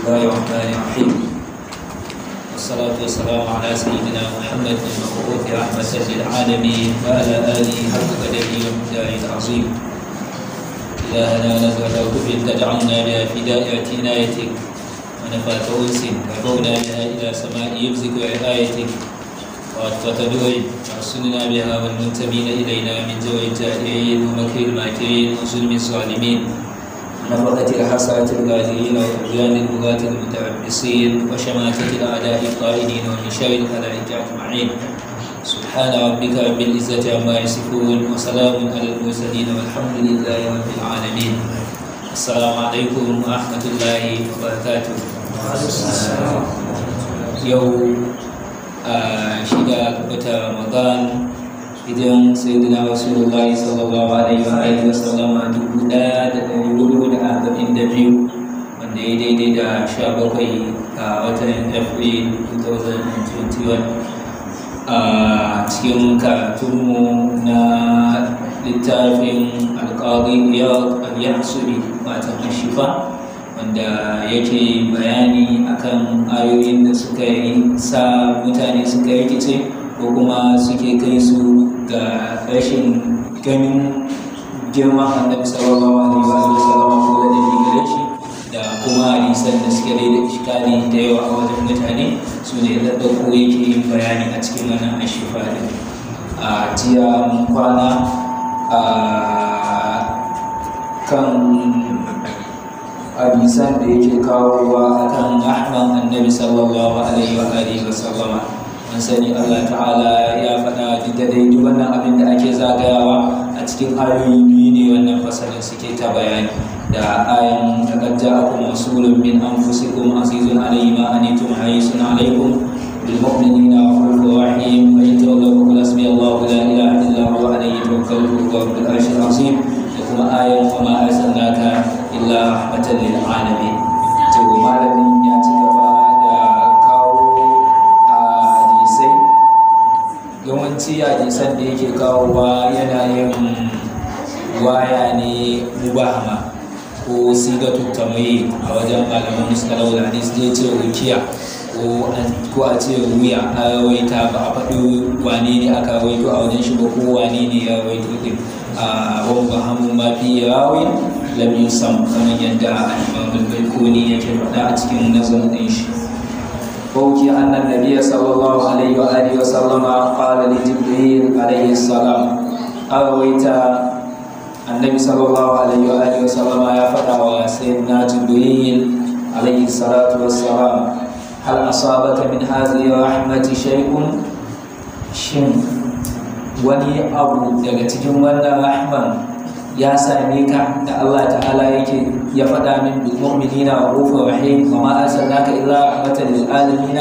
الله الرحمن الرحيم والصلاة والسلام على سيدنا محمد المبعوث رحمة للعالمين وعلى آله حق قدره ومقداره العظيم. إلهنا نزل كفر تجعلنا بها في دائرة عنايتك ونفاة أنسك وعونا بها إلى سماء يبزك وعايتك وأطفة دعي وأرسلنا بها والمنتمين إلينا من جوع الجائعين ومكر الماكرين وظلم الظالمين ونفقة الحسرة الغادرين وطغيان البغاة المتربصين وشماتة الأعداء القائدين ومن شر الخلائق أجمعين. سبحان ربك رب العزة عما يصفون وسلام على المرسلين والحمد لله رب العالمين. السلام عليكم ورحمة الله وبركاته. يوم شدة رمضان idan sayyidina rasulullahi sallallahu alaihi wa sallam 1442 wanda ya daidai da 17 a watan April 2021 a cikin karatunmu na littafin alƙadi Iyad al-Yahsubi watan Ashifa wanda yake bayani akan ayoyin da suka yi sa mutane suka rikice ko kuma suke kai su ga rashin ganin girman annabi sallallahu alaihi wa sallam ko da gare shi da kuma hadisan da suke da iskali da yawa a wajen mutane su ne da ko yake yin bayani a cikin wannan ashifa din. A jiya mun kwana a kan hadisan da yake kawowa akan rahman annabi sallallahu alaihi wa sallama. An sani Allah ta'ala ya faɗa duk da dai wannan abin da ake zagayawa a cikin ayoyi biyu ne wannan fasalin suke ta bayani da ayan laqad ja'akum rasulun min anfusikum azizun alayhi ma anittum harisun alaykum bil mu'minina rahmanur rahim wa in tawallaw faqul hasbiyallahu la ilaha illa huwa alayhi tawakkaltu wa rabbul arshil azim da kuma ayan wa ma arsalnaka illa rahmatan lil alamin. To malamin ya ci gaba yawanci hadisan da yake kawowa yana yin waya ne mubahama ko sigatu tamayi a wajen malaman muskalau da hadis da ya ce rukiya ko a ce wuya a rawaita ba a faɗi wane ne aka rawaito a wajen shi ba ko wane ne ya rawaito din a wani bahamun mafi rawin lam yusam kamar yadda imam al-Baikuni yake faɗa a cikin nazarin ɗin shi. وحكي أن النبي صلى الله عليه وآله وسلم قال لجبريل عليه السلام أرويت النبي صلى الله عليه وآله وسلم يا فتى سيدنا جبريل عليه الصلاة والسلام هل أصابك من هذه الرحمة شيء شن وني أبو daga wannan rahman ya same ka da Allah ta'ala yake ya faɗa min bil mu'minina wa ghafurur rahim wa ma arsalnaka illa rahmatan lil alamin.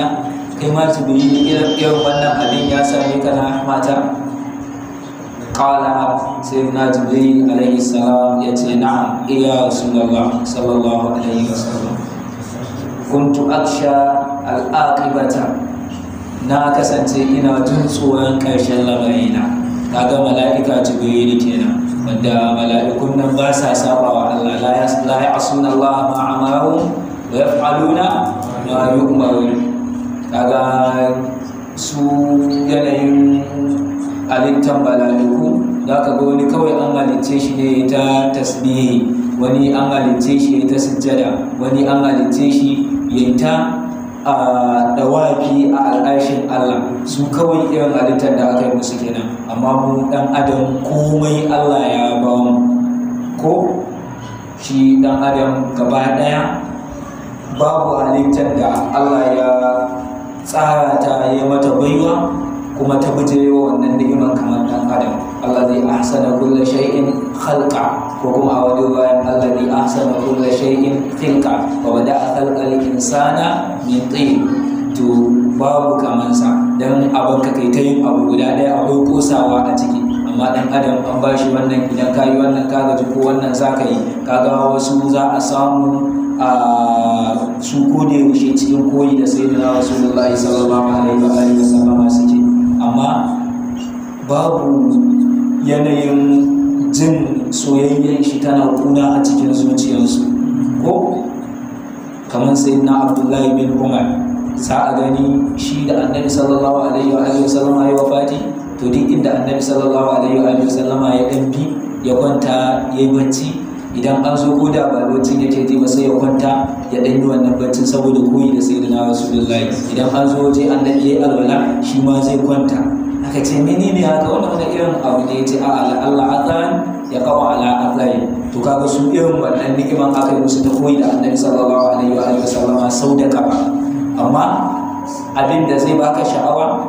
Kai ma jibril irin wannan abin ya same ka na rahmata? Qala sayyidina jibril alaihi salam yace na'am ya rasulullah sallallahu alaihi wasallam kuntu aksha al-aqibata, na kasance ina jin tsoron ƙarshen lamarina. Kaga mala'ika jibril kenan wanda mala'ikun nan ba sa saba wa Allah, la ya'suna Allah ma amarahum wa yaf'aluna ma yu'marun. Kaga su yanayin halittar mala'iku zaka ga wani kawai an halicce shi ne ta tasbihi, wani an halicce shi ta sujjada, wani an halicce shi ya ta a dawafi a al'arshin Allah. Su kawai irin halittar da aka yi musu kenan, amma mu dan adam komai Allah ya ba mu. Ko shi dan adam gaba daya babu halittar da Allah ya tsara ta ya mata baiwa kuma ta bijirewa wannan ni'imar kamar dan adam. Allah zai ahsana kulli shay'in khalqa, ko kuma a wani bayan Allah zai ahsana kulli shay'in khilqa wa bada'a khalqal insana min tin. To babu kamansa dan abin ka kai ta yin abu guda ɗaya akwai kosawa a ciki, amma dan adam an ba shi wannan, idan ka yi wannan ka gaji ko wannan za ka yi. Kaga wasu za a samu su kode yaushe cikin koyi da sayyidina rasulullahi sallallahu alaihi wa sallam suke, amma babu yanayin jin soyayyar shi tana kuna a cikin zuciyarsu. Ko kamar sayyidina Abdullahi bin Umar sa a gani shi da annabi sallallahu alaihi wa sallama ya wafati, to duk inda annabi sallallahu alaihi wa sallama ya dan bi ya kwanta ya yi bacci, idan an zo ko da ba baccin yake ji ba sai ya kwanta ya dan yi wannan baccin saboda koyi da sayyidina Rasulullahi. Idan an zo waje annabi ya yi alwala shi ma zai kwanta. Aka ce menene haka, wannan wani irin abu ne? Ya ce a Allah azan ya kawo ala azai. To kaga su irin wannan ni'iman aka yi musu ta koyi da annabi sallallahu alaihi wa sallama sau da kafa. Amma abin da zai baka sha'awa,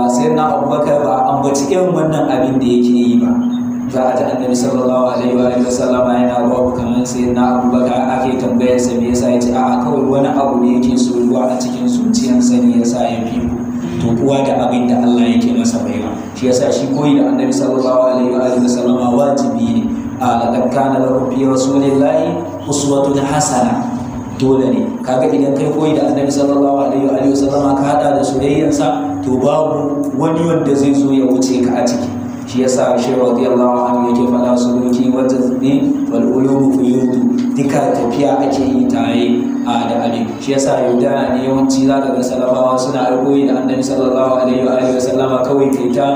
sai na Abubakar ba ambaci irin wannan abin da yake yi ba. Za a ji annabi sallallahu alaihi wa sallama yana babu kamar sai na Abubakar ake tambayar sa me yasa, ya ce a'a kawai wani abu ne yake so ruwa a cikin zuciyarsa ne yasa ya fi ku. To kuwa da abin da Allah yake masa baiwa, shi yasa shi koyi da annabi sallallahu alaihi wa sallama wajibi ne. Laqad kana lakum fi rasulillahi uswatun hasana, dole ne. Kaga idan kai koyi da annabi sallallahu alaihi wa sallama ka hada da soyayyarsa, to babu wani wanda zai zo ya wuce ka a ciki. Shi yasa shi radiyallahu anhu yake faɗa suluki wa tazni wal ulumu fuyudu, duka tafiya ake yi tare da abin. Shi yasa yauda ne yawanci za ka ga salafawa suna koyi da annabi sallallahu alaihi wa sallama kawai kai ta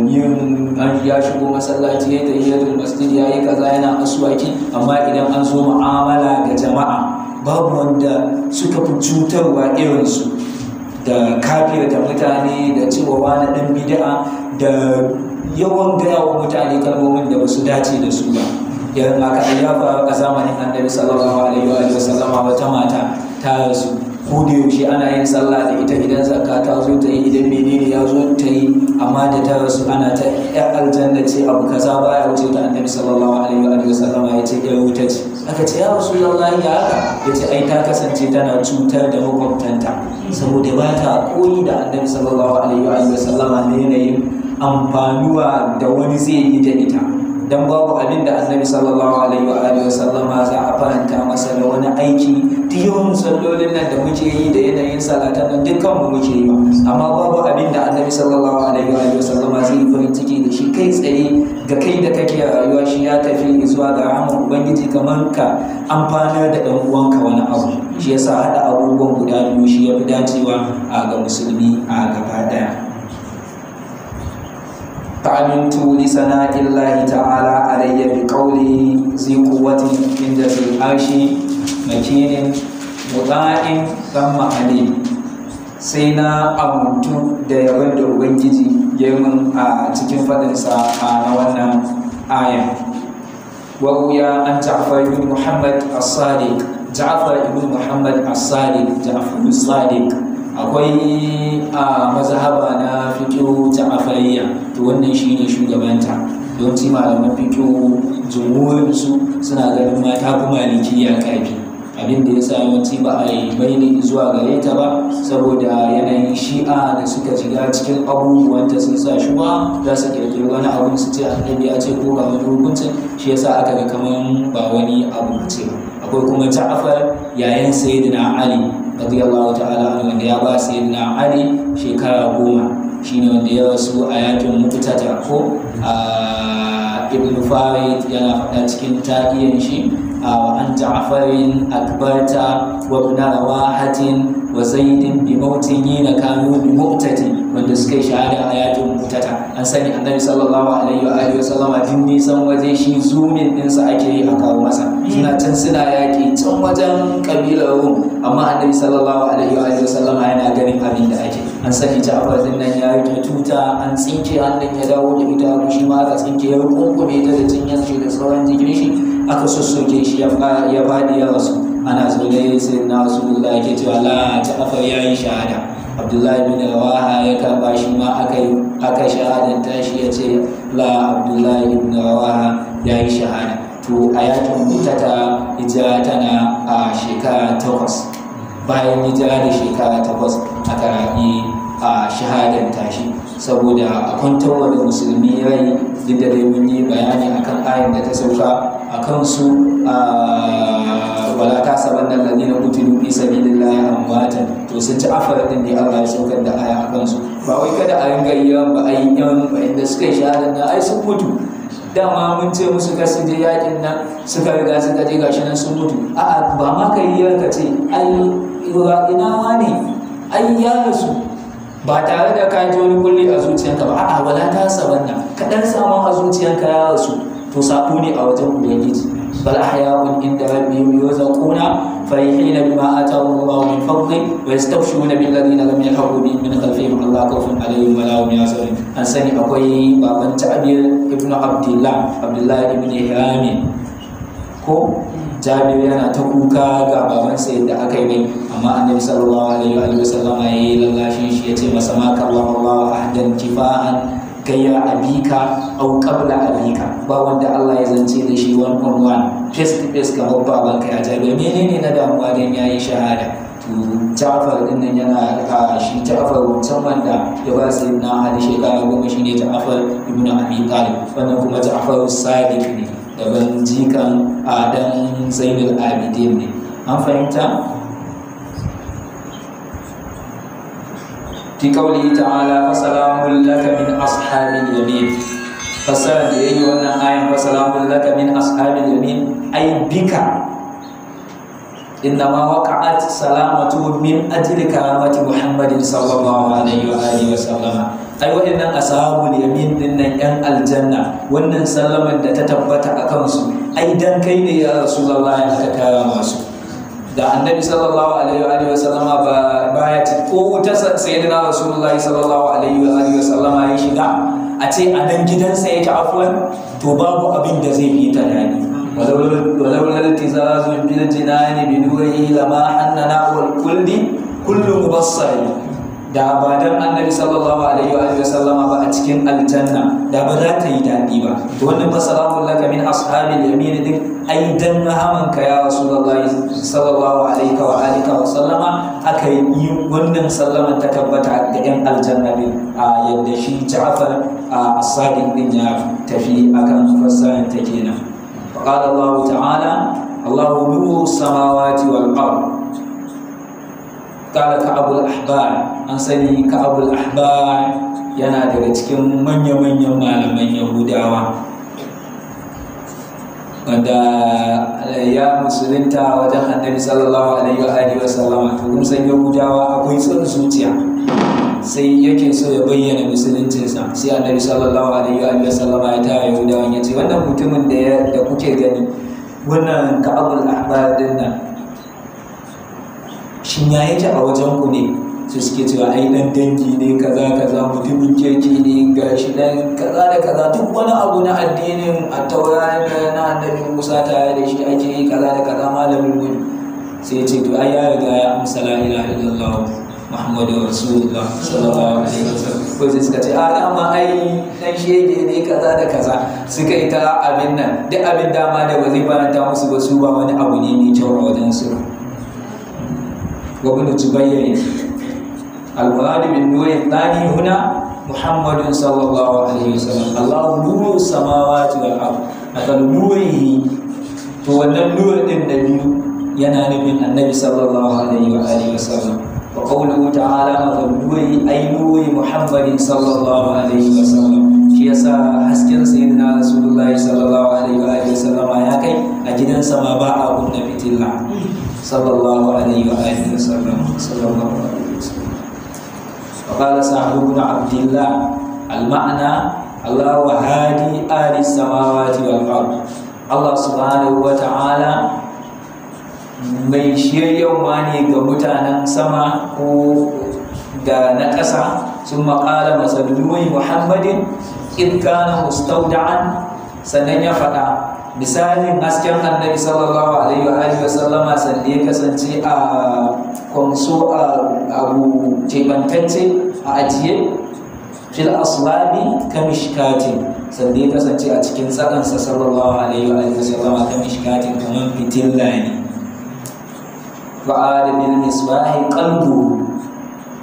yin ya shigo masallaci ya tahiyatul masjid ya yi kaza yana aswaki, amma idan an zo mu'amala ga jama'a babu wanda suka fi cutarwa irinsu da kafir da mutane da cewa wani dan bid'a da yawan gaya wa mutane kalmomin da ba su dace da su ba. Yayin haka ya faru a zamanin annabi sallallahu alaihi wa sallama, wata mata ta rasu, ko da yaushe ana yin sallah da ita, idan zakka ta zo ta yi, idan menene ya zo ta yi, amma da ta rasu ana ta ya aljanna ce abu kaza baya wuce ta annabi sallallahu alaihi wa sallama ya ce ya wuta ce. Aka ce ya rasulullahi ya haka, ya ce ai ta kasance tana cutar da makwabtanta saboda ba ta koyi da annabi sallallahu alaihi wa sallama ne yanayin amfanuwa da wani zai yi da ita. Dan babu abin da annabi sallallahu alaihi wa sallama za a faranta masa da wani aiki. Yawan sallolin nan da muke yi da yanayin salatan nan dukkan mu muke yi ba, amma babu abin da annabi sallallahu alaihi wa sallama zai yi farin ciki da shi kai tsaye ga kai da kake rayuwa, shi ya tafi zuwa ga rahmar ubangiji kamar ka amfanar da dan uwanka wani abu. Shi yasa hada abubuwan guda biyu shi yafi dacewa ga musulmi a gaba daya. فعلمت لثناء الله تعالى علي بقوله ذي قوة عند ذي العرش مكين مطاع ثم عليم. sai na amintu da yaban da ubangiji ya min a cikin faɗinsa na wannan aya. Waruya an Ja'far ibn Muhammad as-Sadiq, Ja'far ibn Muhammad as-Sadiq, Ja'far as-Sadiq akwai a mazhaba na fiqh Ja'fariyya, to wannan shine shugabanta. Yawanci malaman fiqh jumhurin su suna ganin mata kuma malikiya kafi. Abin da yasa yawanci ba a yi bayani zuwa gare ta ba, saboda yanayin shi'a da suka shiga cikin abubuwan ta sun sa shuba za su kirkiri wani abun su ce annabi ya ce ko ga wani hukuncin, shi yasa aka ga kaman ba wani abu ce ba. Akwai kuma Ja'far yayin sayyidina Ali radiyallahu ta'ala anhu, wanda ya ba sayyidina Ali shekara 10, shine wanda ya rasu a yakin Mu'tata ko Ibn Farid yana faɗa cikin tarihin shi وعن جعفر أكبرت وابن رواحة وزيد بموتين كانوا بمؤتة wanda suka yi shahada a yakin Mu'tata. An sani annabi sallallahu alaihi wa sallama din nisan waje shi zumin ɗinsa ake yi a kawo masa, suna can suna yaƙi can wajen ƙabilar Rum, amma annabi sallallahu alaihi wa sallama yana ganin abin da ake. An sani Ja'far din nan ya rike tuta, an tsinke hannun ya dawo da ita, shi ma aka tsinke ya kunkume ta da cinyar shi da sauran jikin shi, aka sossoke shi ya faɗi ya rasu. Ana zaune sai na Rasulullah yake cewa la Ja'far ya yi shahada. Abdullahi bin Rawaha ya karba shi ma aka shahadanta shi, ya ce la Abdullahi bin Rawaha ya yi shahada. To a yakin Mu'tata hijira tana a shekara 8, bayan hijira da shekara 8 aka yi a shahadanta shi, saboda a kwantarwa da musulmi rai. Duk da dai mun yi bayani akan ayin da ta sauka a kansu, wala ta saban nan ladina qutilu fi sabilillahi amwatan, to sun ci afara din ne Allah ya saukar da aya a kansu. Ba wai kada a ringa yi ba, ai yan inda suka yi shahada na ai sun mutu, dama mun ce musu ka su je yakin nan suka riga suka je gashi nan sun mutu a'a ba ma ka yi ka ce ai ina wane ai ya rasu ba tare da ka ji wani kulli a zuciyanka ba a'a wala ta sabanna ka dan samu a zuciyanka ya rasu to sabo ne a wajen ubangiji bal ahya'un inda rabbihim yurzaquna farihina bima atahum Allah min fadli wa yastabshiruna bil ladina lam yalhaqu bihim min khalfihim la khawfun alaihim wa la hum yahzanun. An sani akwai baban Jabir ibn Abdullah ibn Hiram ko Jabir yana ta kuka ga babansa yadda aka yi mai, amma annabi sallallahu alaihi wa sallam ya yi lallashin shi ya ce masa ma kallallahu ahdan kifa'an gayya abika au qabla abika, ba wanda Allah ya zance da shi one on one face to face kamar babanka ya Jabir. Menene na damuwa dan yayi shahada? To Ja'far din nan yana shi Ja'far wancan wanda ya ba sai na hadi shekara 10 shine Ja'far ibn Abi Talib, wannan kuma Ja'far Sadiq ne daban jikan dan Zainul Abidin ne. An fahimta? fi qawlihi ta'ala fasalamun laka min ashabil yamin, fasara da yayi wannan ayan fasalamun laka min ashabil yamin ay bika innama waqa'at salamatu min ajli karamati Muhammadin sallallahu alaihi wa alihi wa sallama. Ai waɗannan ashabul yamin din nan yan aljanna, wannan sallaman da ta tabbata a kansu ai dan kai ne ya rasulullahi aka karama su. Da annabi sallallahu alaihi wa sallama baya ci ko wuta sayyidina rasulullahi sallallahu alaihi wa sallama ya shiga a ce a nan gidansa yake afwan, to babu abin da zai yi ta dani. walau laltizazun bil jinani bi nurihi lama annana wal kulli kullu mubassari. Da ba dan annabi sallallahu alaihi wa sallama ba a cikin aljanna da ba za ta yi daɗi ba. To wannan fa salamun laka min ashabil yamin din ai dan rahamanka ya rasulullahi sallallahu alaihi wa alihi wa sallama aka yi wannan sallaman ta tabbata ga yan aljanna din, a yadda shi Ja'far as-Sadiq din ya tafi akan fassarar ta kenan. Qala Allah ta'ala Allahu nuru samawati wal ard. Kala Ka'abul Ahbar, an sani Ka'abul Ahbar yana daga cikin manya-manyan malaman Yahudawa wanda ya musulunta wajen annabi sallallahu alaihi wa sallama. To kun san Yahudawa akwai son zuciya, sai yake so ya bayyana musuluncinsa, sai annabi sallallahu alaihi wa sallama ya tara Yahudawan ya ce wannan mutumin da kuke gani, wannan Ka'abul Ahbar din nan shin ya yake a wajen ku ne? Su suke cewa ai dan dangi ne kaza kaza, mutumin kirki ne gashi dan kaza da kaza, duk wani abu na addinin at-Taurat na annabi Musa tare da shi ake yi kaza da kaza, malamin gudu. Sai ya ce to ai ya riga ya amsa la ilaha illallah Muhammadu Rasulullah sallallahu alaihi wasallam. Ko sai suka ce a dama ai dan shege ne kaza da kaza, suka yi ta abin nan, duk abin dama da ba zai faranta musu ba, su ba wani abu ne mai kyau a wajen su. وابن جبير المراد بالنور الثاني هنا محمد صلى الله عليه وسلم. الله نور السماوات والارض. مثل نوره هو النور النبي ينال من النبي صلى الله عليه واله وسلم. وقوله تعالى مثل نوره اي نور محمد صلى الله عليه وسلم. shi yasa hasken sayyidina rasulullahi sallallahu alaihi wa sallam ya kai a gidansa ma ba a kunna fitilla sallallahu alaihi wa sallam. وقال سعد بن عبد الله المعنى الله وهادي آل السماوات والأرض. الله سبحانه وتعالى mai shiryarwa ne ga mutanen sama ko da na ƙasa. sun maƙala masaluwi Muhammadin in kana mustawda'an, sannan ya faɗa misalin hasken annabi sallallahu alaihi wa sallama sanda ya kasance a kwamso abu tebantacce a ajiye fil aslabi kamishkatin, sanda ya kasance a cikin tsakansa sallallahu alaihi wa sallama kamishkatin kamar fitilla ne. ba'ada bil misbahi qalbu,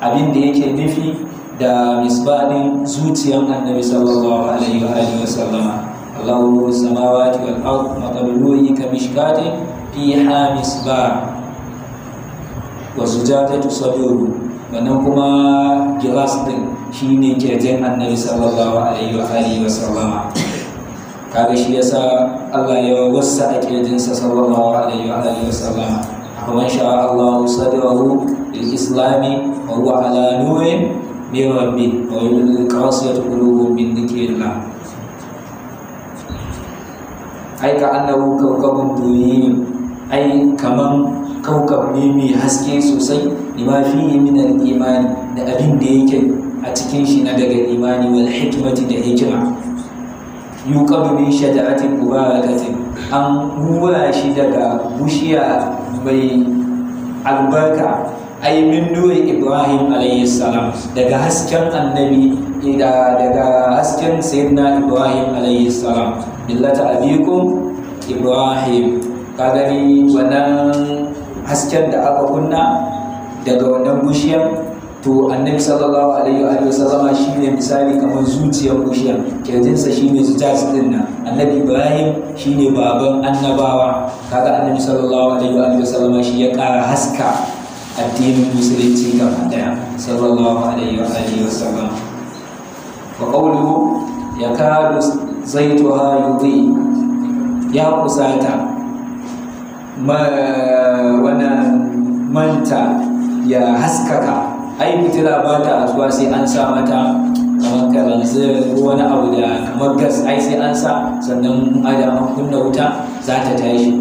abin da yake nufi da misbahin zuciyar annabi sallallahu alaihi wa sallama. Allahu nuru samawati wal ard mathaluhu kamishkatin fiha misbah wa zujajatu sadru. Wannan kuma gilas din shine kirjin annabi sallallahu alaihi wa sallama. kaga shi yasa Allah ya wasa a kirjinsa sallallahu alaihi wa alihi wasallam kuma sha Allah sadrahu lil islami wa huwa ala nurin min rabbi wa yulil qasiyatu qulubuhum min dhikrillah ai ka annahu kawkabun duni ai kaman kaukab ne mai haske sosai lima fihi min al-imani da abin da yake a cikin shi na daga imani wal hikmati da hikima yuqadu min shajaratin mubarakatin an hura shi daga bushiya mai albarka ai min nuri Ibrahim alayhi salam daga hasken annabi daga hasken sayyidina Ibrahim alayhi salam millata abikum Ibrahim ka gani wannan hasken da aka kunna daga wannan bushiyar to annabi sallallahu alaihi wa sallama shine misali kamar zuciyar bushiyar kirjinsa shine zuciyar din nan annabi Ibrahim shine baban annabawa kaga annabi sallallahu alaihi wa sallama shi ya kara haska addinin musulunci gaba daya sallallahu alaihi wa sallam wa qawluhu yakadu zaituha yudhi ya kusata wannan manta ya haskaka ai fitila ba ta zuwa sai an sa mata kamar kalanzir ko wani abu da kamar gas ai sai an sa sannan an kunna wuta za ta tashi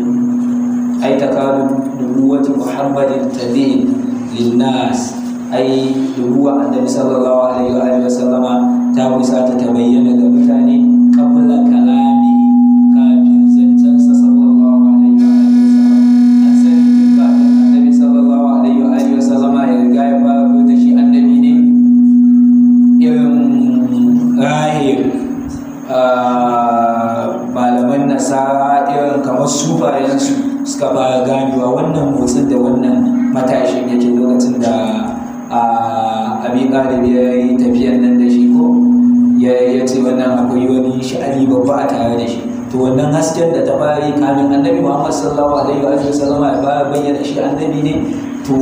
ai takadu nubuwati muhammadin tadin linnas ai nubuwa annabi sallallahu alaihi wa sallama ta kusa ta bayyana ga mutane qabla kalami kafin zancensa sallallahu alaihi wa sallam an sani tun kafin annabi sallallahu alaihi wa sallama ya riga ya fara furta shi annabi ne irin rahib malaman nasara irin kamar sufayensu suka fara ganewa wannan motsin da wannan matashin yake lokacin da abi ɗalib ya yi tafiyan nan da shi ko ya ce wannan akwai wani sha'ani babba a tare da shi to wannan hasken da ta fari kamin annabi Muhammad sallallahu alaihi wa sallam ya fara bayyana shi annabi ne to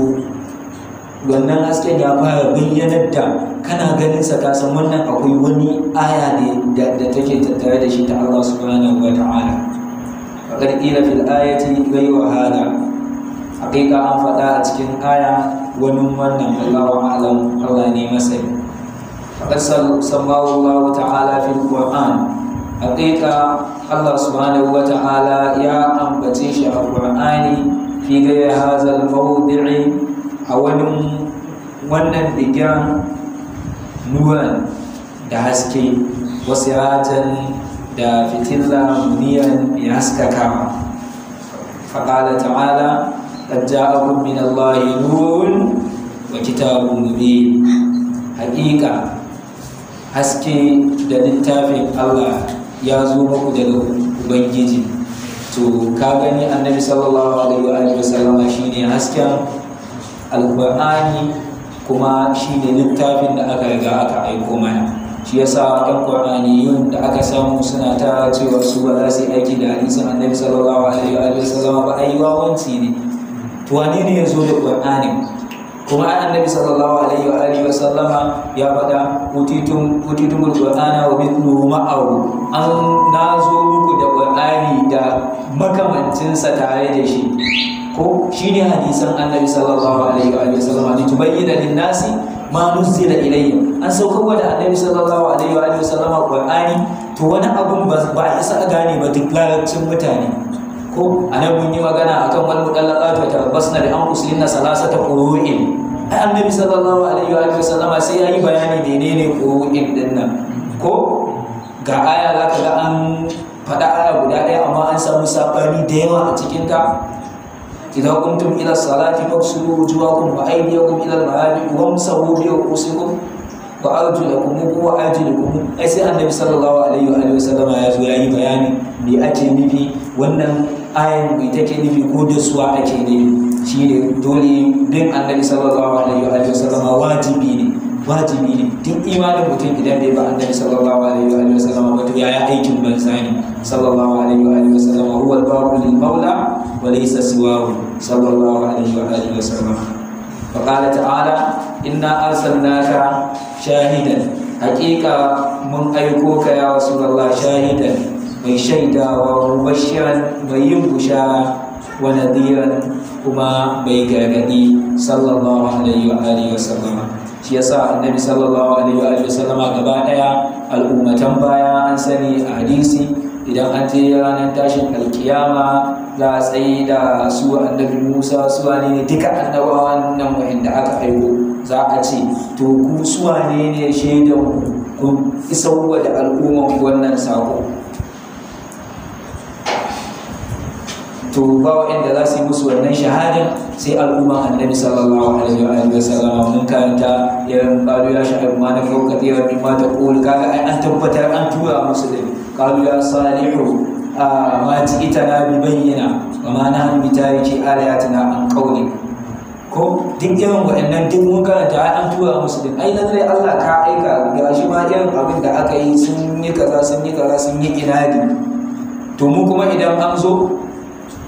wannan hasken ya fara bayyanar da kana ganin sa ka san wannan akwai wani aya da take tattare da shi ta Allah subhanahu wa ta'ala faqad qila fil ayati ghayru hada haqiqa an faɗa a cikin aya wani wannan Allahu a'lam Allah ne masani faqad sammahu Allah ta'ala fil Qur'an haqiqa Allah subhanahu wa ta'ala ya ambace shi a Qur'ani fi ghayri hadha al-mawdi'i a wannan bigiran nuran da haske wasu ratan da fitilla muniyan ya haskakawa faƙala ta'ala qad ja'akum min Allahi nurun wa kitabun mubin haƙiƙa haske da littafin Allah ya zo muku daga Ubangiji to ka gani annabi sallallahu alaihi wa sallama shine hasken alƙur'ani kuma shine littafin da aka riga aka aiko mana shi yasa ɗan ƙur'aniyun da aka samu suna ta cewa su ba za su yi aiki da hadisin annabi sallallahu alaihi wa sallama ba ai wawanci ne to wane ne ya zo da ƙur'ani kuma annabi sallallahu alaihi wa sallama ya faɗa utitumul qur'ana wa mithluhu ma'ahu an nazo muku da ƙur'ani da makamancinsa tare da shi ko shine hadisan annabi sallallahu alaihi wa sallama ne tubayyana lin-nasi ma nuzila ilayhi an saukarwa da annabi sallallahu alaihi wa sallama qur'ani to wani abun ba a isa gane ba duk larabcin mutane ko anan mun yi magana akan wal mudallaqat wa tarabbasna bi anfusihinna salasata qur'in ai annabi sallallahu alaihi wa sallama sai yayi bayani menene qur'in din nan ko ga aya zaka ga an faɗa aya guda ɗaya amma an samu sabani da yawa a cikin ta إذا قمتم إلى الصلاة فاغسلوا وجوهكم وأيديكم إلى المرافق وامسحوا برؤوسكم وأرجلكم وأرجلكم أي سي النبي صلى الله عليه وسلم ya zo yayi bayani me ake nufi wannan ayan me take nufi ko da suwa ake nufi shine dole din annabi sallallahu alaihi wa sallam wajibi ne duk imanin mutum idan bai ba annabi sallallahu alaihi wa sallam wato yaya aikin banza ne sallallahu alaihi wa sallam huwa al-babu lil maula wa laysa siwahu sallallahu alaihi wa sallam fa qala ta'ala inna arsalnaka shahidan haqiqa mun aiko ka ya rasulullah shahidan mai shaidawa, mubashiran mai yin bushara, wa nadiran kuma mai gargadi sallallahu alaihi wa alihi wa sallama. Shi yasa annabi sallallahu alaihi wa alihi wa sallama gaba daya al'ummatan baya an sani a hadisi idan an je ranar tashin alkiyama za a tsaye da su annabi Musa su wane ne duka annabawan nan wanda aka aiko, za a ce to ku su wane ne shaidan ku isarwa da al'umman wannan sako. To ba wa'anda za su yi musu wannan shahadin sai al'umman annabi sallallahu alaihi wa sallam. Mun karanta yayin qalu ya sha'ib ma na fawqa tiyar mimma taqul, kaga ai an tabbatar an tura musu da qalu ya salihu ma ji'tana bi bayyina wa ma nahnu bi tariki ayatina an qawli. Ko duk irin wa'annan duk mun karanta ai an tura musu da ai lalle Allah ka aika ga shi ma irin abin da aka yi sun yi kaza sun yi kaza sun yi inadi. To mu kuma idan an zo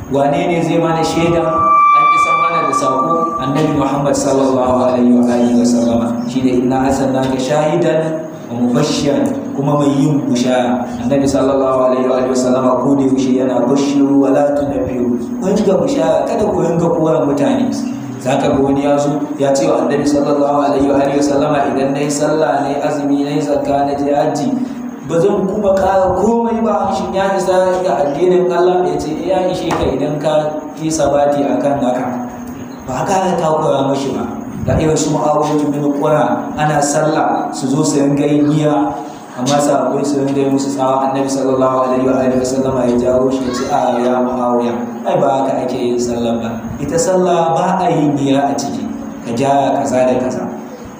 wane ne zai mana shaidan an isa mana da sako? Annabi Muhammad sallallahu alaihi wa alihi wa sallama. Shi ne inna arsalnaka shahidan wa mubashiran, kuma mai yin bushara. Annabi sallallahu alaihi wa alihi wa sallama ko da yaushe yana bashiru wa la tunfiru, kun ga bushara kada ku ringa koran mutane. Zaka ga wani ya zo ya ce wa Annabi sallallahu alaihi wa alihi wa sallama idan nayi sallah nayi azumi nayi zakka na haji ba zan kuma kara komai ba, shin ya isa ga addinin Allah? Ya ce ya ishe ka idan ka yi sabati akan naka, ba ka takura mashi ba. Da irin su Mu'awiyah bin Qura ana sallah su zo su ringa yin niyya, amma sahabbai su ringa yi musu tsawa. Annabi sallallahu alaihi wa alihi wasallama ya jawo shi ya ce a ya Mu'awiyah, ai ba haka ake yin sallah ba, ita sallah ba a yin niyya a ciki, ka gyara kaza da kaza.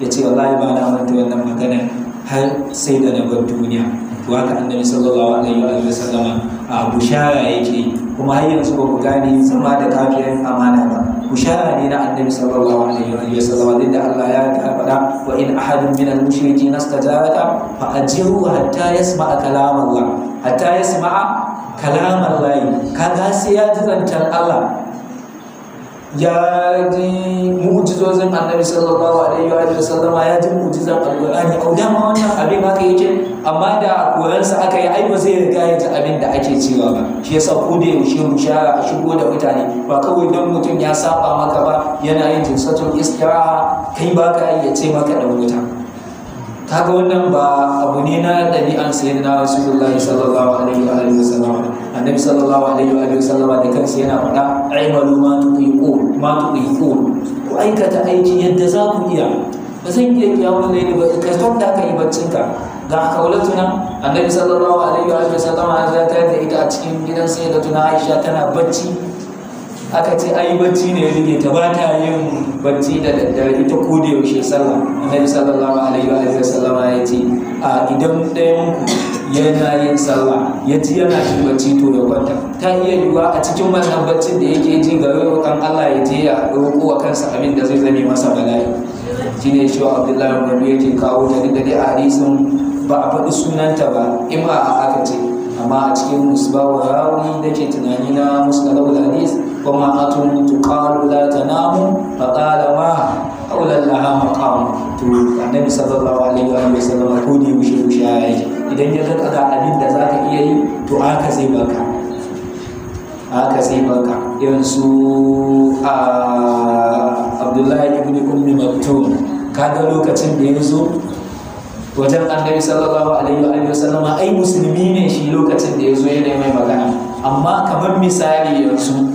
Ya ce wallahi ba na manta wannan maganar har sai da na bar duniya. To haka annabi sallallahu alaihi wa sallama a bushara yake, kuma har yanzu ba ku gane zama da kafirin amana ba. Bushara ne na annabi sallallahu alaihi wa sallama, da Allah ya faɗa wa in ahadun min al-mushrikeena istajaraka fa ajirhu hatta yasma'a kalam Allah, hatta yasma'a kalam Allah. Kaga sai ya ji zancen Allah, ya ji mu'jizozin annabi sallallahu alaihi wa sallama, ya ji mu'jizan alqur'ani. Au dama wannan abin haka yake, amma da koransa aka yi ai ba zai riga ya ji abin da ake cewa ba. Shi yasa ko da yaushe bushara a shigo da mutane, ba kawai don mutum ya saba maka ba yana yin jinsatul istiraha kai ba ka iya ce maka dan wuta. Kaga wannan ba abu ne na ɗabi'an sayyidina Rasulullahi sallallahu alaihi wa sallam. Annabi sallallahu alaihi wa sallam da kansa yana faɗa aimalu ma tuqiqun, ku aikata aiki yadda za ku iya. Ba zan iya kiyamun laili ba, ka kwanta ka yi baccinka. Ga kaulatuna annabi sallallahu alaihi wa sallam ya tayar da ita a cikin gidan sayyidatuna Aisha tana bacci. Aka ce ai bacci ne ya rige ta, ba ta yin bacci da daddare, ita ko da yaushe sallah. Annabi sallallahu alaihi wa sallam ya ce idan ɗayan ku yana yin sallah ya ji yana jin bacci to ya kwanta. Ta iya yiwuwa a cikin wannan baccin da yake ji ga roƙon Allah ya je ya roƙo wa kansa abin da zai zame masa bala'i. Shine shi wa Abdullahi ibn yake kawo da dai a hadisin ba a faɗi sunanta ba, in ba a aka ce, amma a cikin musbahu rawi da ke tunani na musnadul hadis kuma atun tuqalu la tanamu fa qala ma aula laha maqam. To annabi sallallahu alaihi wa sallam ko ne bushe yayi, idan ya ga abin da zaka iya yi to haka zai baka, haka sai baka. Irin su Abdullahi ibn Ummi Maktum, kaga lokacin da ya zo wajen annabi sallallahu alaihi wa sallam ai musulmi ne shi lokacin da ya zo yana mai magana, amma kamar misali yanzu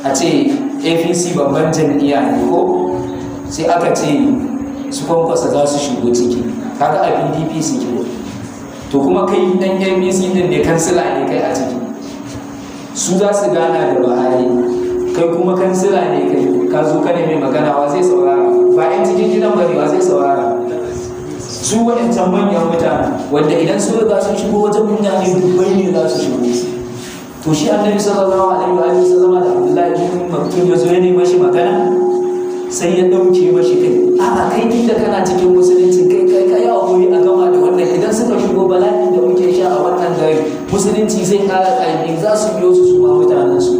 a ce APC babban jam'iyya ne ko sai aka ce su Kwankwasa za su shigo ciki, kaga a PDP suke, to kuma kai dan APC din ne, kansila ne kai a ciki, su za su gana da Buhari, kai kuma kansila ne kai, ka zo ka mai magana wa zai saurara? Ba 'yan cikin gidan bane, wa zai saurara? Su waɗancan manyan mutane wanda idan su riga sun shigo wajen mutane dubbai ne za su shigo. To shi annabi sallallahu alaihi wa sallama da Abdullahi ibn Maktum ya zo ya nemi shi magana, sai ya dauke mashi kai. A'a kai tunda kana cikin musulunci kai hakuri a gama da wannan, idan suka shigo bala'in da muke sha a wannan gari musulunci zai ƙara ƙarfi, za su biyo su ma mutanen su.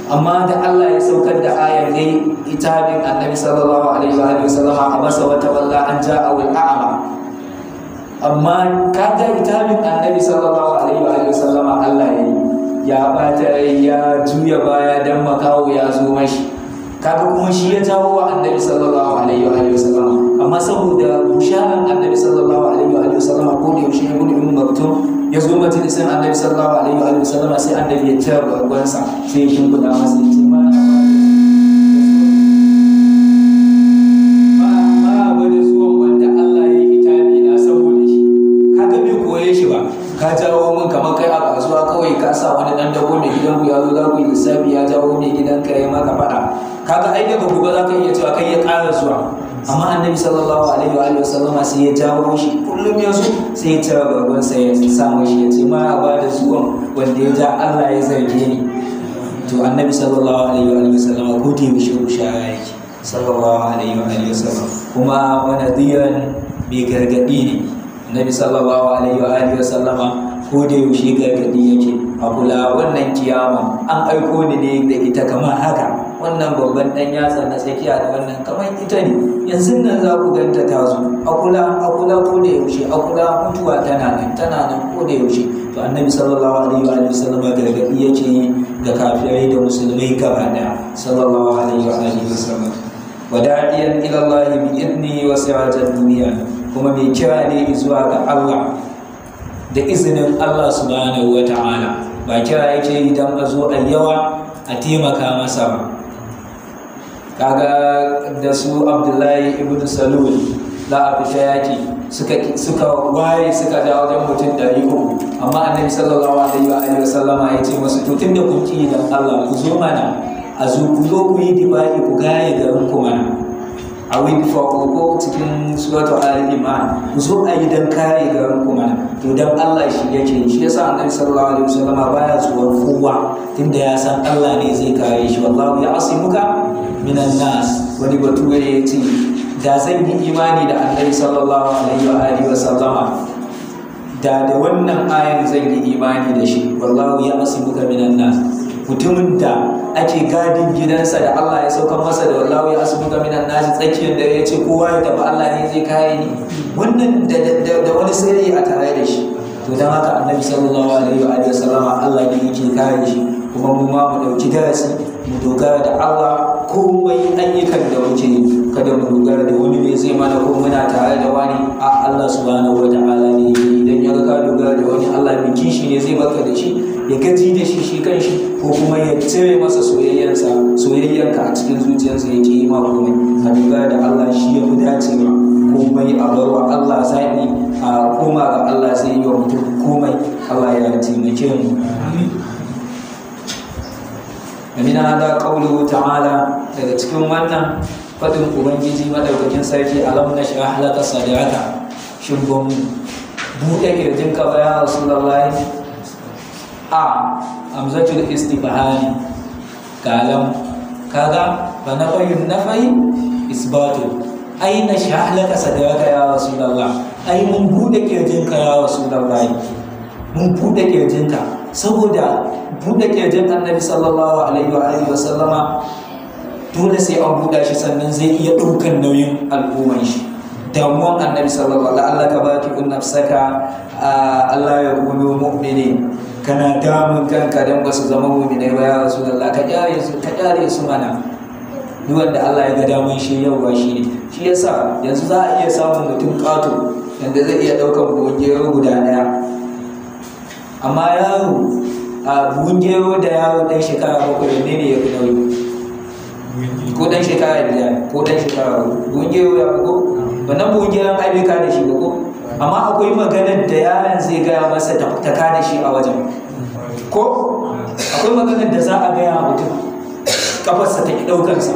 Amma da Allah ya saukar da ayar ne itabin annabi sallallahu alaihi wa sallama a masa wata walla an ja'awul a'ma, amma kaga itabin annabi sallallahu alaihi wa sallama Allah ya bata rai ya juya baya dan makawo ya zo mashi, kaga kuma shi ya jawo wa annabi sallallahu alaihi wa sallama. Amma saboda busharan annabi sallallahu alaihi wa sallama ko da yaushe ibn Maktum ya zo majalisin annabi sallallahu alaihi wa sallama, sai annabi ya tara barbansa sai ya shimfiɗa masa ya ce ma da zuwan wanda Allah ya yi itabi na saboda shi, kaga bai koye shi ba, ka jawo min kamar kai a kasuwa kawai ka sa wani dan dago mai gidan ku ya zo za ku yi lissafi ya jawo mai gidan ka ya maka faɗa, kaga ai daga gobe za ka iya cewa kai ya ƙara zuwa. Amma annabi sallallahu alaihi wa sallama sai ya jawo shi kullum ya zo sai ya tara barbansa ya sa mashi ya ce ma ba da zuwan wanda ya ja Allah ya zarge ni. To annabi sallallahu alaihi wa sallama ko da yaushe bushara yake sallallahu alaihi wa sallam, kuma wani diyan mai gargadi ne. Annabi sallallahu alaihi wa sallama ko da yaushe gargadi yake a kula wannan kiyama an aiko ni ne da ita kamar haka, wannan babban dan yatsa na tsakiya da wannan kamar ita ne, yanzu nan za ku ganta ta zo, a kula ko da yaushe, a kula mutuwa tana nan ko da yaushe. To annabi sallallahu alaihi wa sallama gargadi yake yi ga kafirai da musulmai gaba daya sallallahu alaihi wa sallam. Wada'iyan ila Allah bi idni wa sirajan duniya, kuma mai kira ne zuwa ga Allah da izinin Allah subhanahu wa ta'ala, ba kira yake yi dan a zo a yawa a taimaka masa ba. Kaga da su Abdullahi ibn Salul za a fita yaki suka waye suka ja wajen mutum 300, amma annabi sallallahu alaihi wa sallama ya ce masu to tunda kun ki dan Allah ku zo mana a zo ku yi dibai ku gaye garin ku mana a wani ko cikin suratul al-Imran, ku zo a yi dan kare garin ku mana. To dan Allah shi yake, shi yasa annabi sallallahu alaihi wasallam baya tsoron kowa tunda ya san Allah ne zai kare shi. Wallahu ya'simuka minan nas. Wani bature ya ce da zan yi imani da annabi sallallahu alaihi wasallama da wannan ayan zan yi imani da shi. Wallahu ya'simuka minan nas, mutumin da ake gadin gidansa da Allah ya saukar masa da wallahu ya asbuka minan nasi tsakiyar da ya ce kowa ya tafi Allah ne zai kare ni, wannan da wani sirri a tare da shi. To dan haka annabi sallallahu alaihi wa sallama Allah ne yake kare shi, kuma mu ma mu dauki darasi mu dogara da Allah komai ayyukan da muke yi, kada mu dogara da wani ne zai mana ko muna tare da wani, a Allah subhanahu wa ta'ala ne. Idan ya ga dogara da wani, Allah mai kishi ne zai baka da shi, ya gaji da shi kanshi, ko kuma ya cire masa soyayyanka a cikin zuciyarsa yake yi ma komai. A dogara da Allah shi ya fi dacewa, komai a barwa Allah zaɓi, a koma ga Allah zai yi wa mutum komai. Allah ya taimake mu. Amina hada qawluhu ta'ala, daga cikin wannan fadin ubangiji madaukakin sarki, alam nashrah laka sadraka, shin ban buɗe kirjinka ba ya rasulullahi. Hamzatul istifhami kalam, kaga fa nafai isbatu, ai nashrah laka sadraka ya rasulullah, ai mun buɗe kirjinka ya rasulullahi, mun buɗe kirjinka. Saboda buɗe kirjin annabi sallallahu alaihi wa sallama dole sai an buɗa shi sannan zai iya ɗaukan nauyin al'umman shi. Damuwan annabi sallallahu alaihi ka baki nafsaka Allah ya kunu mu'minin, kana damun kanka dan ba su zama mu'minai ba ya rasulullah, ka kyale su mana. Duk wanda Allah ya ga damun shi yau ba shi ne. Shi yasa yanzu za a iya samun mutum ƙato yanda zai iya ɗaukan buhun gero guda ɗaya, amma yaro a buhun gero da yaro ɗan shekara 7 ne ya fi nauyi, ko ɗan shekara 5 ko ɗan shekara 4 buhun gero ya fi ko wannan buhun geron ai bai kada shi ba ko, amma akwai maganar da yaron zai gaya masa ta kada shi a wajen ko, akwai maganar da za a gaya mutum kafarsa ta ki ɗaukarsa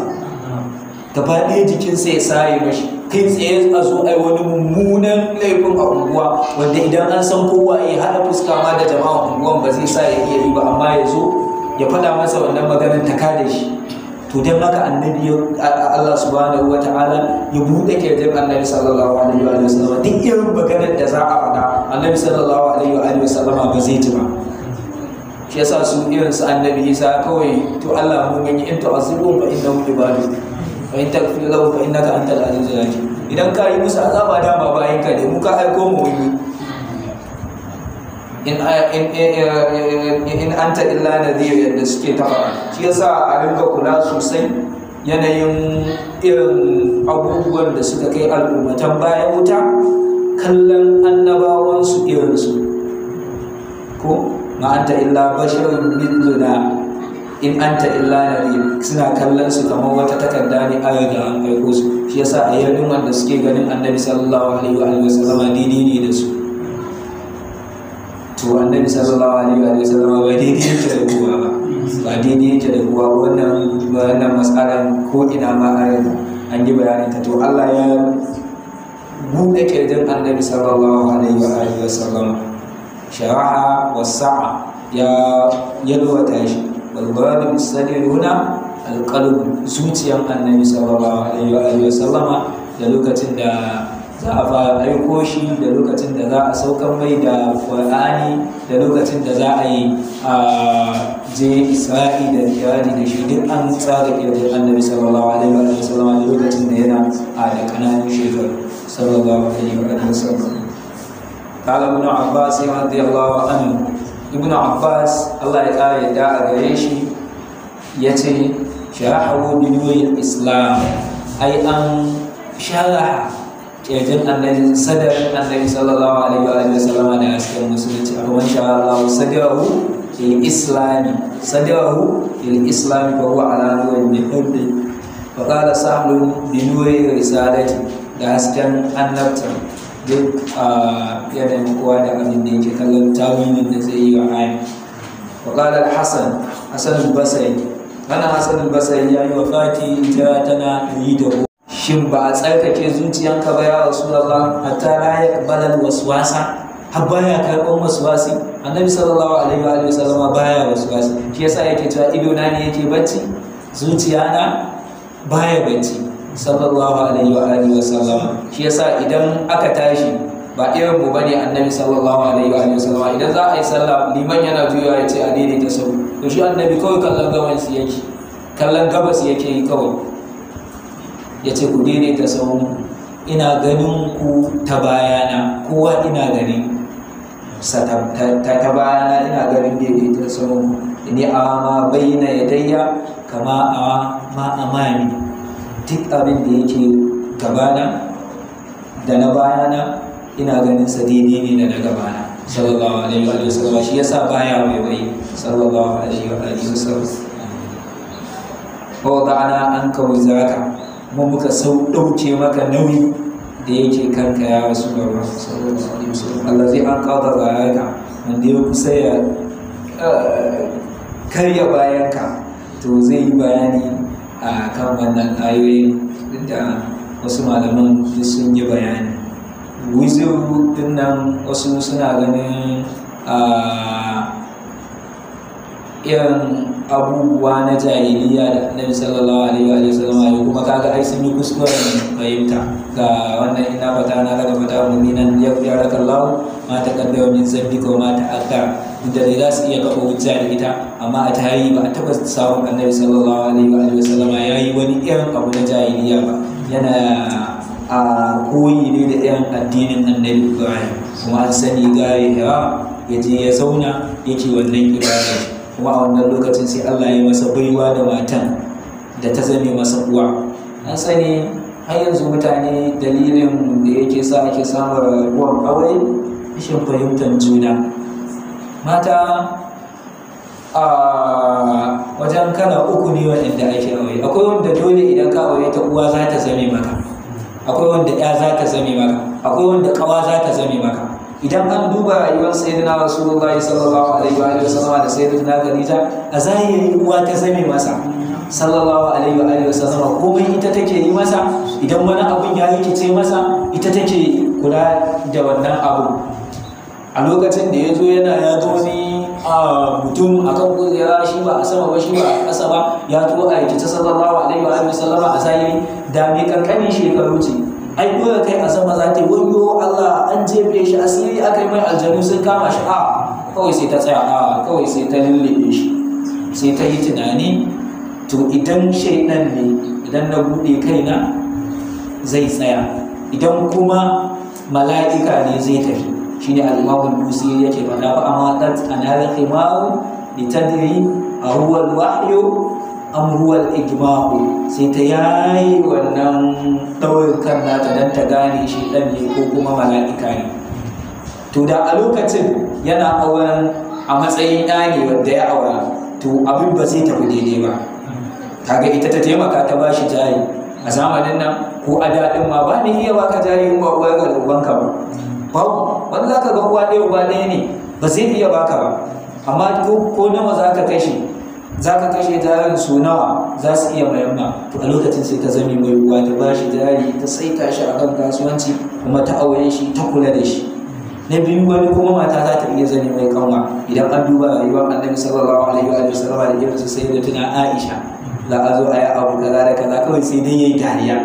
gaba ɗaya jikinsa ya saye mashi, kai tsaye a zo ai wani mummunan laifin a unguwa wanda idan an san kowa ya haɗa fuska ma da jama'a unguwan ba zai sa ya iya yi ba, amma ya zo ya faɗa masa wannan maganar ta kada shi. To don haka annabi Allah subhanahu wa ta'ala ya buɗe kirjin annabi sallallahu alaihi wa sallam, duk irin maganar da za a faɗa annabi sallallahu alaihi wa sallam ba zai ji ba. Shi yasa su irin su annabi Isa kawai to Allah mu mun yi in tu'azibu fa innahum ibadu wa in taghfir lahum fa innaka antal azizul hakim. idan ka yi musu azaba dama bayan ka ne mu ka aiko mu wani in anta illa nadhir yadda suke ta faɗa. Shi yasa a rinka kula sosai yanayin irin abubuwan da suka kai al'ummatan bayan wuta, kallon annabawansu irinsu ko ma anta illa basharun mithluna in anta illa nadhir, suna kallon su kamar wata takarda ne a da an aiko su. Shi yasa a yayin wanda suke ganin annabi sallallahu alaihi wa sallama daidai ne da su, to annabi sallallahu alaihi wa sallama ba daidai yake da kowa ba daidai yake da kowa. Wannan matsalar ko ina ma an yi bayanin ta. To Allah ya buɗe kirjin annabi sallallahu alaihi wa sallama, shara'a wasa'a ya yalwata shi. Walbadu bisadri huna alqalb, zuciyan annabi sallallahu alaihi wa sallama, da lokacin da za a fara aiko shi, da lokacin da za a saukar mai da Qur'ani, da lokacin da za a yi je Isra'i da Mi'raji da shi, duk an tsara kirjin annabi sallallahu alaihi wa sallama da lokacin da yana da kananan shekaru sallallahu alaihi wa sallam. قال ابن عباس رضي الله عنه, ibn Abbas Allah ya kare yadda a gare shi ya ce sharahu bi nuril islam, ai an sharaha kirjin annabi, sadarin annabi sallallahu alaihi wa sallama da hasken musulunci. Abu man sharahu sadarahu lil islami, sadarahu lil islami fa huwa ala nurin min rabbi. Fa qala sahlun bi nuri risalati, da hasken annabta. Duk yanayin kowa da abin da yake kallon tawilin da zai yi wa ayin. Wa qala al-Hasan al-Basri, ana Hasan al-Basri ya yi wafati ta tana yi da shin ba a tsarkake zuciyanka ba ya Rasulullah hatta la yaqbala al-waswasa, har baya karɓar waswasi. Annabi sallallahu alaihi wa sallama baya waswasi, shi yasa yake cewa ido na ne yake bacci, zuciya na baya bacci sallallahu alaihi wa sallama. Shi yasa idan aka tashi ba irin mu bane annabi sallallahu alaihi wa sallama, idan za a yi sallah liman yana juyawa ya ce a daidaita sau, to shi annabi kawai kallon gabas yake, kallon gabas yake yi kawai, ya ce ku daidaita sau, ina ganin ku ta bayana, kowa ina ganin sa ta bayana, ina ganin daidaita sau. Ni ama bayyana yadayya kama ma amani, duk abin da yake gabana da na bayana ina ganin sa daidai ne da na gabana sallallahu alaihi wa sallam. Shi yasa baya waiwai sallallahu alaihi wa sallam. Wa da'ana anka wizraka, mu muka dauke maka nauyi da yake kanka ya Rasulullah sallallahu alaihi wa sallam. Allah zai an qada zaraka, wanda ya kusa ya karya bayanka, to zai yi bayani a kan wannan ayoyin da wasu malaman sun yi bayani. Wiziru din nan wasu suna ganin irin abubuwa na jahiliya da annabi sallallahu alaihi wa sallam ya kuma kaga ai sun yi kuskuren fahimta ga wannan ina fata na daga fata mu'minan ya rakallahu ma taqaddama min zambika wa ma ta'akhkhara, da dai za su iya kafa hujja da ita, amma a tarihi ba a taɓa samun annabi sallallahu alaihi wa sallam ya yi wani irin abu na jahiliya ba. Yana a koyi ne da irin addinin annabi Ibrahim, kuma an sani gare Hira ya je ya zauna yake wannan ibada, kuma a wannan lokacin sai Allah ya masa baiwa da matan da ta zame masa uwa. An sani har yanzu mutane dalilin da yake sa ake samun rabuwar aure rashin fahimtar juna. Mata a wajen kala uku ne waɗanda ake aure. Akwai wanda dole idan ka aure ta uwa za ta zame maka, akwai wanda ya za ta zame maka, akwai wanda kawa za ta zame maka. Idan an duba rayuwar sayyidina Rasulullah sallallahu alaihi wa sallam da sayyidatina Khadija, a zahiri uwa ta zame masa sallallahu alaihi wa sallam, komai ita take yi masa. Idan wani abun ya rikice masa, ita take kula da wannan abu. A lokacin da ya zo ya zo ni a mutum a kan kujera, shi ba a sama ba shi ba a ƙasa ba, ya zo a rikice sallallahu alaihi wa sallama a zahiri, da mai kankanin shekaru ce, ai dole kai a sama za ta yi wayo Allah an jefe shi, asiri aka yi mai, aljanu sun kama shi, kawai sai ta tsaya, kawai sai ta lullube shi, sai ta yi tunani, to idan shaidan ne, idan na buɗe kaina zai tsaya, idan kuma mala'ika ne zai tafi shine al-Imam al-Busiri yake faɗa fa amma dat anal khimaru litadri huwa al-wahyu am huwa al-ijma'u sai ta yayi wannan daurin kan nata dan ta gane shi dan ne ko kuma mala'ika ne. To da a lokacin yana auren a matsayin ɗa ne wanda ya aura, to abin ba zai tafi daidai ba. Kaga ita ta taimaka ta bashi jari a zamanin nan, ko a daɗin ma ba ni iya baka jari in ba uwa ga ubanka ba. Babu wanda zaka ga uwa ɗaya ne ba zai iya baka ba, amma ko nawa zaka kashe jarin su nawa za su iya mayamma. To a lokacin sai ta zame mai uwa, ta bashi jari, ta saita shi akan kasuwanci, kuma ta aure shi, ta kula da shi. Na biyu, wani kuma mata za ta iya zane mai kanwa idan an duba rayuwar Annabi sallallahu alaihi wa sallam da irin su sai da tuna Aisha, za a zo a yi abu kaza da kaza kawai sai dai yayi dariya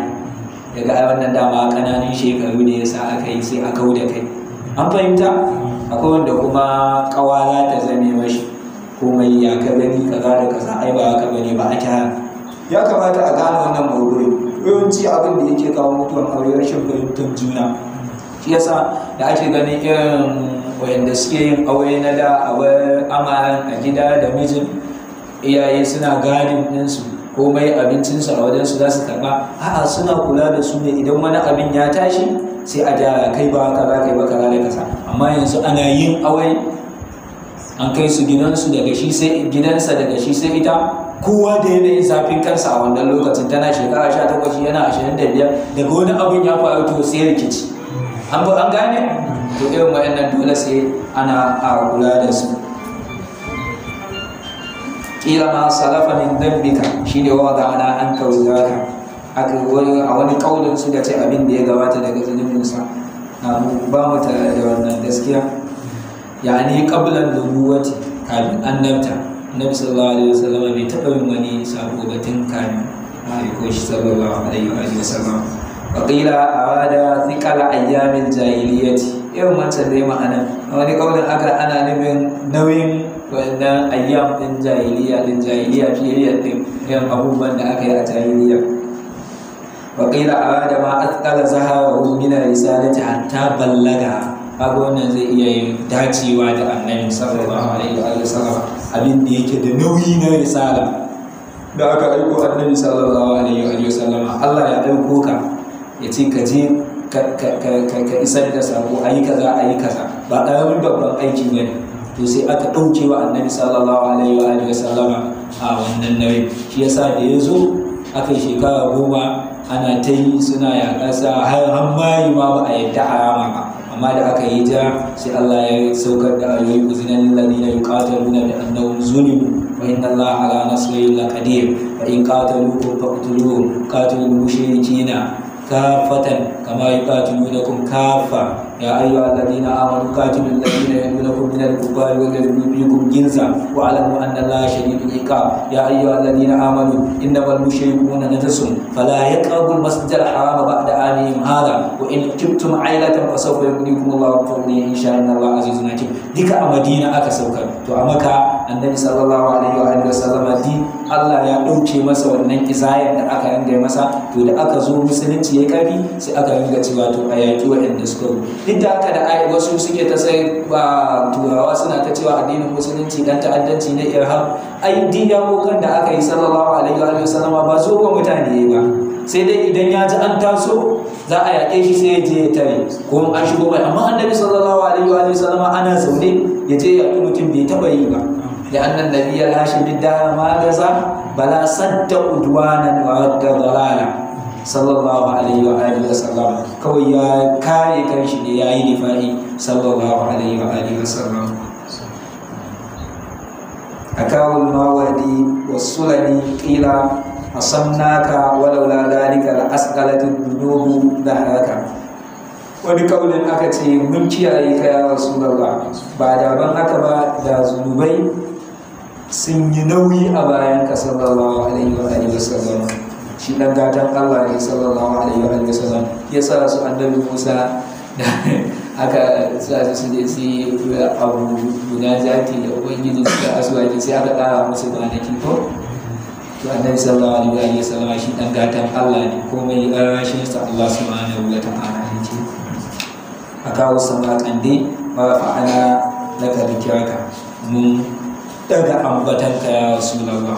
daga ai wannan dama kananun shekaru ne yasa aka yi, sai a kau da kai. An fahimta? Akwai wanda kuma kawa za ta zame mashi komai ya ka gani kaza da kaza ai ba haka bane ba a kyara. Ya kamata a gane wannan maudu'i. Yawanci abin da yake kawo mutuwan aure rashin fahimtar juna. Shi yasa da ake ganin irin wayanda suke yin aure na da a amaran a gida da mijin, iyaye suna gadin ɗinsu, komai abincinsu a wajensu za su karɓa. A'a, suna kula da su ne idan wani abin ya tashi sai a gyara, kai ba kaza kai ba kaza da kaza. Amma yanzu ana yin aure an kai su gidansa daga shi sai ita, kowa da yanayin zafin kansa a wannan lokacin. Tana shekara 18 yana 25, daga wani abin ya faru to sai rikici. An gane? To irin wayannan dole sai ana kula da su. Kila ma salafa min dambika shine wa ga ana an kauzaka. A wani kaulin su da ce abin da ya gabata daga zunubinsa. Na ba mu tare da wannan gaskiya. Yani qablan nubuwati, kafin annabta. Annabi sallallahu alaihi wasallam bai taɓa yin wani sabo ba tun kafin aiko shi sallallahu alaihi wasallam. Waƙila a wada zikala ayyamin jahiliyyati, irin wancan dai ma'ana. A wani ƙaunin aka ana nufin nauyin wannan ayyam ɗin jahiliya fiye ɗin irin abubuwan da aka yi a jahiliya. Waƙila a wada ma askala zahara min risalati hatta ballaga. Kaga wannan zai iya yin dacewa da Annabi sallallahu alaihi wasallam, abin da yake da nauyi na risala da aka aiko Annabi sallallahu alaihi wasallam. Allah ya aiko ka, ya ce ka je ka isar da sako, ayi kaza ba ƙaramin babban aiki bane. To sai aka ɗauke wa Annabi sallallahu alaihi wa sallama a wannan nauyi. Shi yasa da ya zo aka yi shekara 10 ana ta yi suna yaƙasa, har mayi ma ba a yadda harama ba. Amma da aka yi ja sai Allah ya saukar da ayoyi, uzinan ladina yuqataluna bi annahum zulimu wa inna Allaha ala nasrihim laqadir wa in qataluukum faqtuluhum qatilul mushrikina كافة كما يقاتلونكم كافة يا أيها الذين آمنوا قاتلوا الذين يلونكم من الكفار والذين فيكم جنزا واعلموا أن الله شديد العقاب يا أيها الذين آمنوا إنما المشركون نجس فلا يقربوا المسجد الحرام بعد عامهم هذا وإن خفتم عيلة فسوف يغنيكم الله من فضله إن شاء الله عزيز حكيم. ديك المدينة aka saukar, to a Makka Annabi sallallahu alaihi wa sallam Allah ya ɗauke masa wannan izayar da aka yanga masa. To da aka zo musulunci ya ƙarfi sai aka ringa cewa to a yaƙi waɗanda suka ru. Duk da haka da wasu suke ta sai ba turawa suna ta cewa addinin musulunci dan ta'addanci ne, irham. Ai diyakokan da aka yi sallallahu alaihi wa sallama ba zo ga mutane ba, sai dai idan ya ji an taso za a yaƙe shi sai ya je ya tare ko an shigo mai. Amma Annabi sallallahu alaihi wa sallama ana zaune ya je yaƙi mutum bai taɓa yi ba. Da annan nabiyar hashimi da ma gaza bala sadda udwanan wa radda dalala sallallahu alaihi wa sallam. Kawai ya kare kanshi ne, ya yi difa'i sallallahu alaihi wa sallam. Akawul mawardi wasulani qila asamnaka walaula dhalika la asqalatud dunubu dahraka. Wani kaulin aka ce mun kiyaye ka ya Rasulullah, ba da ban haka ba da zunubai sun yi nauyi a bayan ka sallallahu alaihi wa sallam. Shi dan gatan Allah ne sallallahu alaihi wa sallam. Ya sa su Annabi Musa da aka sa su je su abu guda zati da ubangiji suka aswaji, sai aka ƙara musu kwanaki ko to annabi sallallahu alaihi wasallam shi dan gatan Allah ne komai rashin sa Allah subhanahu wa ta'ala ne ce akawo sama kande ba fa'ala laka dikiraka mun daga ambatanka ya rasulullah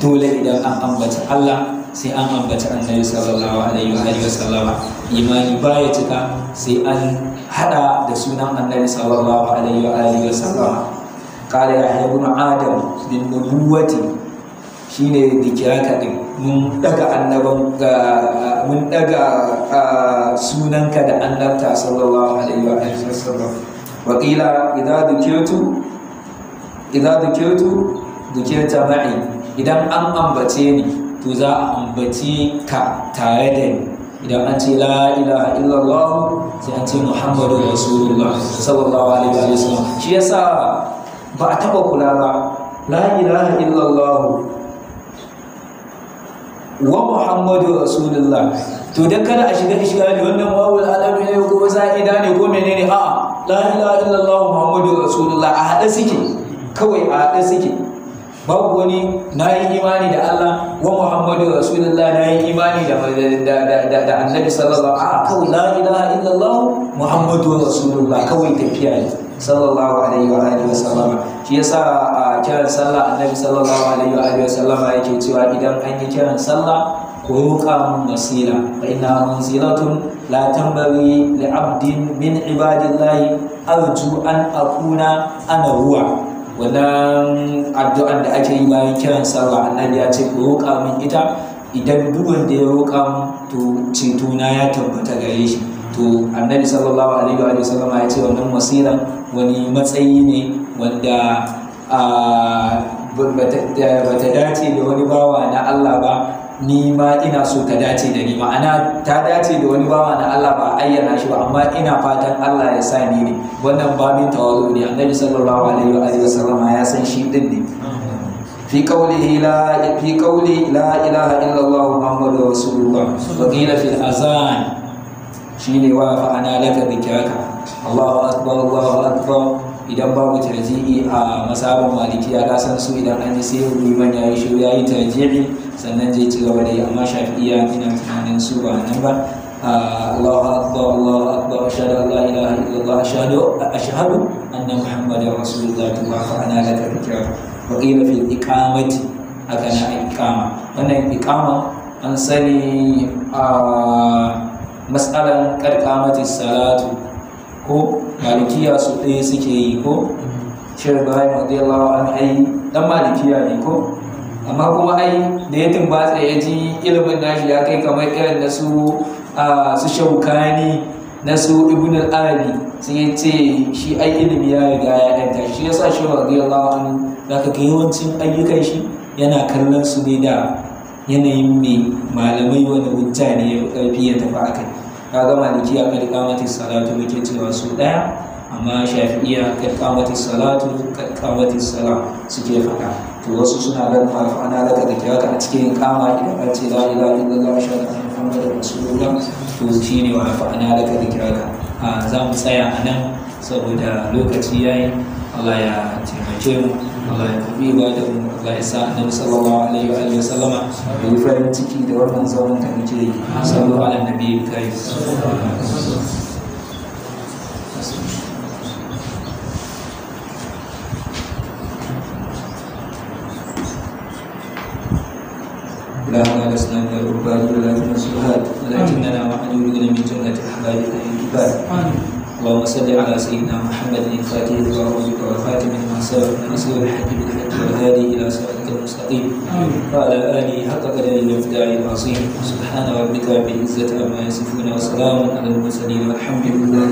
dole idan an ambaci Allah sai an ambaci annabi sallallahu alaihi wasallam imani baya cika sai an hada da sunan annabi sallallahu alaihi wasallam kala ya ibn adam bin nubuwati shine dikiraka din mun daga annaban mun daga sunanka da annabta sallallahu alaihi wasallam wa qila idza dukirta ma'i idan an ambace ni to za a ambace ka tare da ni idan an ce la ilaha illallah sai an ce muhammadu rasulullah sallallahu alaihi wasallam shi yasa ba a taba kula ba la ilaha illallah wa muhammadu rasulullah to dan kada a shiga ishgali wannan wawul alam ne ko za'ida ne ko menene a'a la ilaha illallah muhammadu rasulullah a hada suke kawai a hada suke babu wani na yi imani da Allah wa muhammadu rasulullah na yi imani da annabi sallallahu alaihi kawai la ilaha illallah muhammadu rasulullah kawai tafiya ne sallallahu alaihi wa sallam shi yasa a kiran sallah annabi sallallahu alaihi wa sallam yake cewa idan an yi kiran sallah ko yuqam wasila fa inna manzilatun la tanbaghi li 'abdin min ibadillahi arju an akuna ana huwa wannan addu'an da ake yi bayan kiran sallah annabi ya ce ku roƙa min ita idan duk wanda ya roƙa min to ceto na ya tabbata gare shi to annabi sallallahu alaihi wa sallam ya ce wannan wasilan wani matsayi ne wanda bata dace da wani bawa na Allah ba ni ma ina so ta dace da ni ma'ana ta dace da wani bawa na Allah ba ayyana shi ba amma ina fatan Allah ya sa ni ne wannan babin tawazu ne annabi sallallahu alaihi wa sallam ya san shi din ne fi qawli la ilaha illallah muhammadur rasulullah wa qila fil azan shine wa fa ana laka dhikraka Allahu akbar idan babu tarji'i a masaban malikiya ka san su idan an yi sai liman ya yi shiru ya yi tarji'i sannan zai ci gaba da yi amma shafi'iya ina tunanin su ba nan ba Allahu akbar ashhadu an la ilaha illallah ashhadu anna muhammadar rasulullah fa ana laka dhikraka wa qila fil iqamati haka na iqama wannan iqama an sani mas'alan qad salatu ko malikiya su ɗaya suke yi ko shirin bayan radiyallahu an ai dan malikiya ne ko amma kuma ai da ya tumbatsa ya ji ilimin nashi ya kai kamar irin da su shaukani na su ibn al-arabi sai ya ce shi ai ilimi ya riga ya danta shi yasa shi radiyallahu an zaka ga yawancin ayyukan shi yana kallon su ne da yanayin mai malamai wani hujja ne ya fi ƙarfi ya tafi akai kaga malikiya kad qamatis salatu muke cewa su daya amma shafi'iya kad qamatis salatu kad qamatis sala suke faɗa to wasu suna ganin ana laka da kiyaka a cikin kama idan an ce la ilaha illallah shahada anna muhammadar rasulullah to shine wa ana laka da kiyaka za mu tsaya a nan saboda lokaci yayi Allah ya taimake mu Allah ya karbi ibadar mu Allah ya sa annabi sallallahu alaihi wa sallama da yi farin ciki da wannan zaman da muke yi sallallahu ala nabi kai لا لسنا من العباد ولكن السؤال ولكننا محجوبون من جملة أحبابك الكبار اللهم صل على سيدنا محمد الفاتح وعوذك والخاتم لما سبق نصر الحق بالحق والهادي الى صراطك المستقيم وعلى اله حق قدره المقدار العظيم سبحان ربك رب العزه عما يصفون وسلام على المرسلين والحمد لله